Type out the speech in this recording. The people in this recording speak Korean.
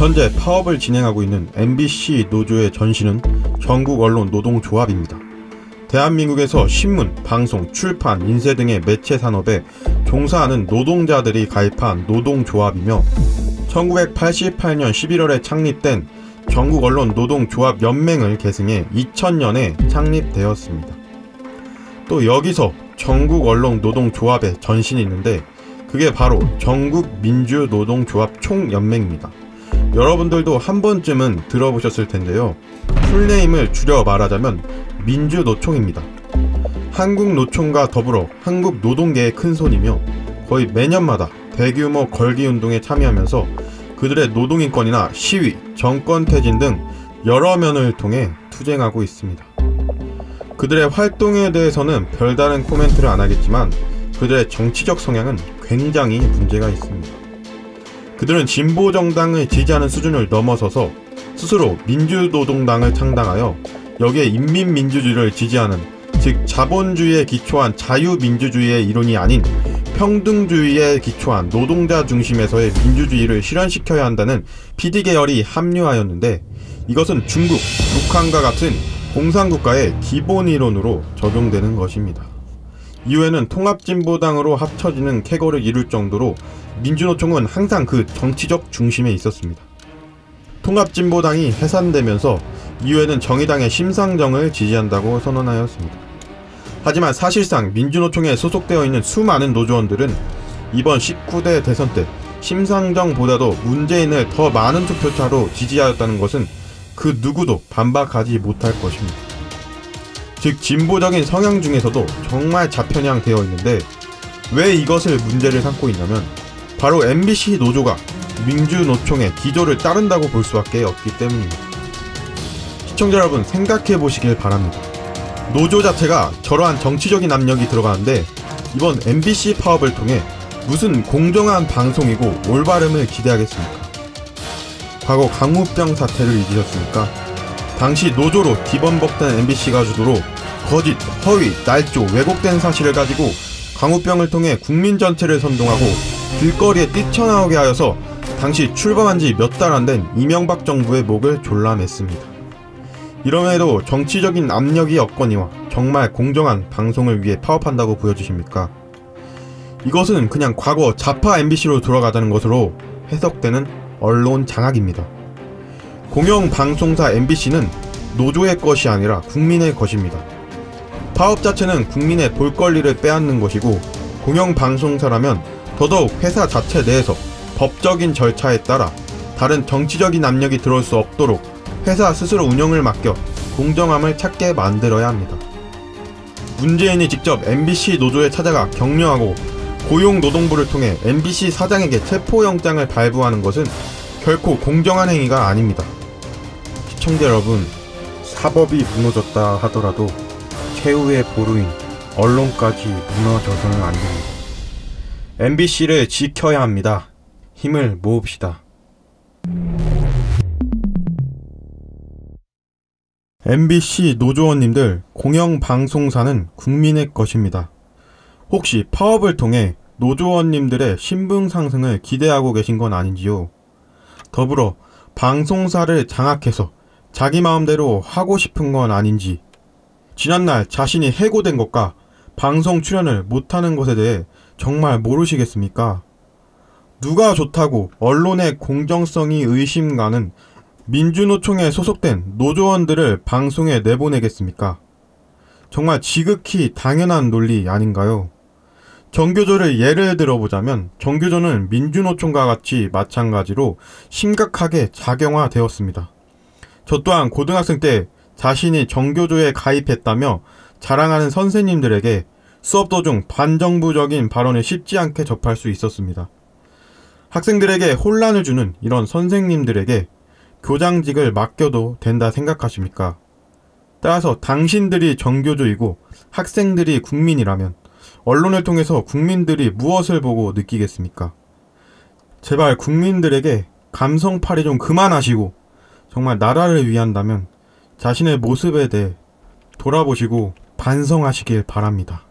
현재 파업을 진행하고 있는 MBC 노조의 전신은 전국 언론 노동조합입니다. 대한민국에서 신문, 방송, 출판, 인쇄 등의 매체 산업에 종사하는 노동자들이 가입한 노동조합이며 1988년 11월에 창립된 전국 언론 노동조합 연맹을 계승해 2000년에 창립되었습니다. 또 여기서 전국 언론 노동조합의 전신이 있는데 그게 바로 전국 민주노동조합 총연맹입니다. 여러분들도 한 번쯤은 들어보셨을 텐데요. 풀네임을 줄여 말하자면 민주노총입니다. 한국노총과 더불어 한국노동계의 큰손이며 거의 매년마다 대규모 걸기운동에 참여하면서 그들의 노동인권이나 시위, 정권퇴진 등 여러 면을 통해 투쟁하고 있습니다. 그들의 활동에 대해서는 별다른 코멘트를 안 하겠지만 그들의 정치적 성향은 굉장히 문제가 있습니다. 그들은 진보정당을 지지하는 수준을 넘어서서 스스로 민주노동당을 창당하여 여기에 인민민주주의를 지지하는, 즉 자본주의에 기초한 자유민주주의의 이론이 아닌 평등주의에 기초한 노동자 중심에서의 민주주의를 실현시켜야 한다는 PD계열이 합류하였는데 이것은 중국, 북한과 같은 공산국가의 기본이론으로 적용되는 것입니다. 이후에는 통합진보당으로 합쳐지는 쾌거를 이룰 정도로 민주노총은 항상 그 정치적 중심에 있었습니다. 통합진보당이 해산되면서 이후에는 정의당의 심상정을 지지한다고 선언하였습니다. 하지만 사실상 민주노총에 소속되어 있는 수많은 노조원들은 이번 19대 대선 때 심상정보다도 문재인을 더 많은 투표차로 지지하였다는 것은 그 누구도 반박하지 못할 것입니다. 즉 진보적인 성향 중에서도 정말 좌편향 되어 있는데 왜 이것을 문제를 삼고 있냐면 바로 MBC 노조가 민주노총의 기조를 따른다고 볼 수밖에 없기 때문입니다. 시청자 여러분 생각해 보시길 바랍니다. 노조 자체가 저러한 정치적인 압력이 들어가는데 이번 MBC 파업을 통해 무슨 공정한 방송이고 올바름을 기대하겠습니까? 과거 강우병 사태를 잊으셨습니까? 당시 노조로 뒤범벅된 MBC가 주도로 거짓, 허위, 날조, 왜곡된 사실을 가지고 강우병을 통해 국민 전체를 선동하고 길거리에 뛰쳐나오게 하여서 당시 출범한 지 몇 달 안 된 이명박 정부의 목을 졸라맸습니다. 이럼에도 정치적인 압력이 없거니와 정말 공정한 방송을 위해 파업한다고 보여주십니까? 이것은 그냥 과거 좌파 MBC로 돌아가자는 것으로 해석되는 언론 장악입니다. 공영방송사 MBC는 노조의 것이 아니라 국민의 것입니다. 파업 자체는 국민의 볼 권리를 빼앗는 것이고 공영방송사라면 더더욱 회사 자체 내에서 법적인 절차에 따라 다른 정치적인 압력이 들어올 수 없도록 회사 스스로 운영을 맡겨 공정함을 찾게 만들어야 합니다. 문재인이 직접 MBC 노조에 찾아가 격려하고 고용노동부를 통해 MBC 사장에게 체포영장을 발부하는 것은 결코 공정한 행위가 아닙니다. 시청자 여러분, 사법이 무너졌다 하더라도 최후의 보루인 언론까지 무너져서는 안 됩니다. MBC를 지켜야 합니다. 힘을 모읍시다. MBC 노조원님들, 공영방송사는 국민의 것입니다. 혹시 파업을 통해 노조원님들의 신분 상승을 기대하고 계신 건 아닌지요? 더불어 방송사를 장악해서 자기 마음대로 하고 싶은 건 아닌지, 지난날 자신이 해고된 것과 방송 출연을 못하는 것에 대해 정말 모르시겠습니까? 누가 좋다고 언론의 공정성이 의심가는 민주노총에 소속된 노조원들을 방송에 내보내겠습니까? 정말 지극히 당연한 논리 아닌가요? 정교조를 예를 들어보자면 정교조는 민주노총과 같이 마찬가지로 심각하게 작용화되었습니다. 저 또한 고등학생 때 자신이 정교조에 가입했다며 자랑하는 선생님들에게 수업 도중 반정부적인 발언을 쉽지 않게 접할 수 있었습니다. 학생들에게 혼란을 주는 이런 선생님들에게 교장직을 맡겨도 된다 생각하십니까? 따라서 당신들이 정교조이고 학생들이 국민이라면 언론을 통해서 국민들이 무엇을 보고 느끼겠습니까? 제발 국민들에게 감성팔이 좀 그만하시고 정말 나라를 위한다면 자신의 모습에 대해 돌아보시고 반성하시길 바랍니다.